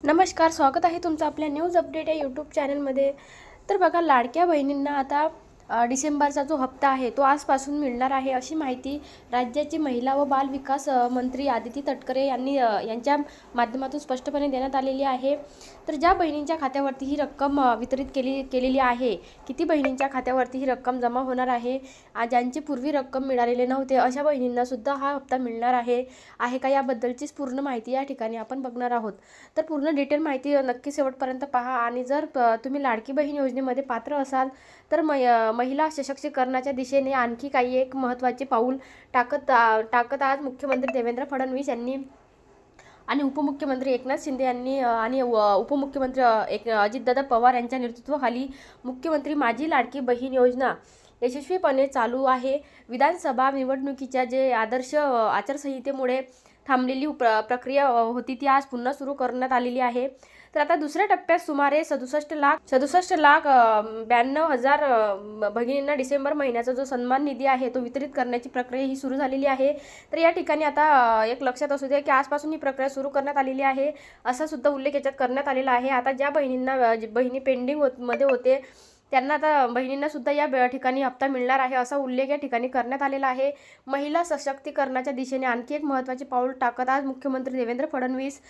नमस्कार, स्वागत आहे तुमचं आपल्या न्यूज अपडेट या यूट्यूब चॅनलमध्ये। तर बघा, लाडक्या बहिणींना आता डिसेंबरचा जो हप्ता आहे तो आजपासून मिळणार आहे, अशी माहिती राज्याचे महिला व बाल विकास मंत्री आदिती तटकरे यांच्या माध्यमातून स्पष्टपणे देण्यात आलेली आहे। तर ज्या बहिणींच्या खात्यावरती ही रक्कम वितरित केलेली आहे, किती बहिणींच्या खात्यावरती ही रक्कम जमा होणार आहे, ज्यांची पूर्वी रक्कम मिळालेली नव्हते अशा बहिणींना सुद्धा हा हप्ता मिळणार आहे का, याबद्दलचीच पूर्ण माहिती या ठिकाणी आपण बघणार आहोत। तर पूर्ण डिटेल माहिती नक्की शेवटपर्यंत पहा। आणि जर तुम्ही लाडकी बहीण योजनेमध्ये पात्र असाल तर महिला सशक्तीकरणाच्या दिशेने आणखी काही एक महत्त्वाचे पाऊल टाकत आज मुख्यमंत्री देवेंद्र फडणवीस यांनी आणि उपमुख्यमंत्री एकनाथ शिंदे यांनी आणि उपमुख्यमंत्री अजितदादा पवार यांच्या नेतृत्वाखाली मुख्यमंत्री माझी लाडकी बहीण योजना यशस्वीपणे चालू आहे। विधानसभा निवडणुकीच्या जे आदर्श आचारसंहितेमुळे थांबलेली प्रक्रिया होती ती आज पुन्हा सुरू करण्यात आलेली आहे। तर आता दुसऱ्या टप्प्यात सुमारे 67,92,000 भगिनींना डिसेंबर महिन्याचा जो सन्मान निधी आहे तो वितरित करण्याची प्रक्रिया ही सुरू झालेली आहे। तर या ठिकाणी आता एक लक्षात असू द्या की आजपासून ही प्रक्रिया सुरू करण्यात आलेली आहे, असा सुद्धा उल्लेख याच्यात करण्यात आलेला आहे। आता ज्या बहिणी पेंडिंग मध्ये होते त्यांना आता बहिणींना सुद्धा या ठिकाणी हप्ता मिळणार आहे, असा उल्लेख या ठिकाणी करण्यात आलेला आहे। महिला सशक्तीकरणाच्या दिशेने आणखी एक महत्त्वाचे पाऊल टाकत आज मुख्यमंत्री देवेंद्र फडणवीस,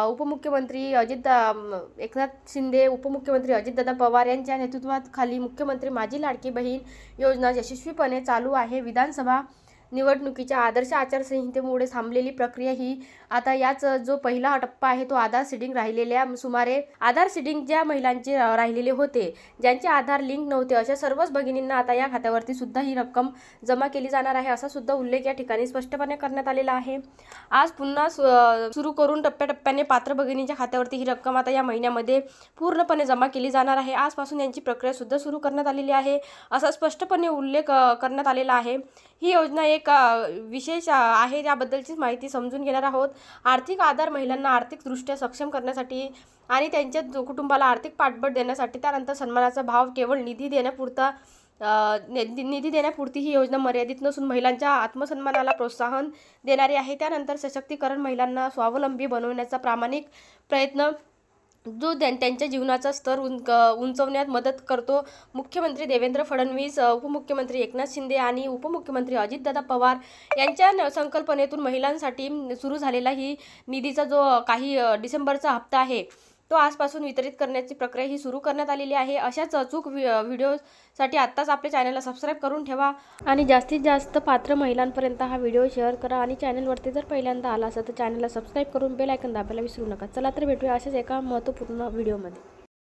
उपमुख्यमंत्री एकनाथ शिंदे, उपमुख्यमंत्री अजितदादा पवार यांच्या नेतृत्वाखाली मुख्यमंत्री माझी लाडकी बहीण योजना यशस्वीपणे चालू आहे। विधानसभा निवडणुकीच्या आदर्श आचारसंहितेमुळे थांबलेली प्रक्रिया ही आता याच जो पहिला टप्पा आहे तो आधार सीडिंग राहिलेल्या सुमारे आधार सीडिंग ज्या महिलांचे राहिलेले होते, ज्यांचे आधार लिंक नव्हते, अशा सर्वच भगिनींना आता या खात्यावरती सुद्धा ही रक्कम जमा केली जाणार आहे, असा सुद्धा उल्लेख या ठिकाणी स्पष्टपणे करण्यात आलेला आहे। आज पुन्हा सुरू करून टप्प्याटप्प्याने पात्र भगिनींच्या खात्यावरती ही रक्कम आता या महिन्यामध्ये पूर्णपणे जमा केली जाणार आहे। आजपासून यांची प्रक्रिया सुद्धा सुरू करण्यात आलेली आहे, असा स्पष्टपणे उल्लेख करण्यात आलेला आहे। ही योजना एक विशेष आहे, याबद्दलची माहिती समजून घेणार आहोत। आर्थिक आधार महिलांना आर्थिकदृष्ट्या सक्षम करण्यासाठी आणि त्यांच्या कुटुंबाला आर्थिक पाठबळ देण्यासाठी, त्यानंतर सन्मानाचा भाव केवळ निधी देण्यापुरती ही योजना मर्यादित नसून महिलांच्या आत्मसन्मानाला प्रोत्साहन देणारी आहे। त्यानंतर सशक्तीकरण महिलांना स्वावलंबी बनवण्याचा प्रामाणिक प्रयत्न जो त्यांच्या जीवनाचा स्तर उंचवण्यात मदत करतो। मुख्यमंत्री देवेंद्र फडणवीस, उपमुख्यमंत्री एकनाथ शिंदे आणि उपमुख्यमंत्री अजितदादा पवार यांच्या संकल्पनेतून महिलांसाठी सुरू झालेला ही निधीचा जो काही डिसेंबरचा हप्ता आहे तो आजपासून वितरित करण्याची प्रक्रिया ही सुरू करण्यात आलेली आहे। अशाच अचूक व्हिडिओसाठी आत्ताच आपल्या चॅनलला सबस्क्राईब करून ठेवा आणि जास्तीत जास्त पात्र महिलांपर्यंत हा व्हिडिओ शेअर करा। आणि चॅनलवरती जर पहिल्यांदा आला असेल तर चॅनलला सबस्क्राईब करून बेल आयकॉन दाबायला विसरू नका। चला तर भेटूया अशाच एका महत्त्वपूर्ण व्हिडिओमध्ये।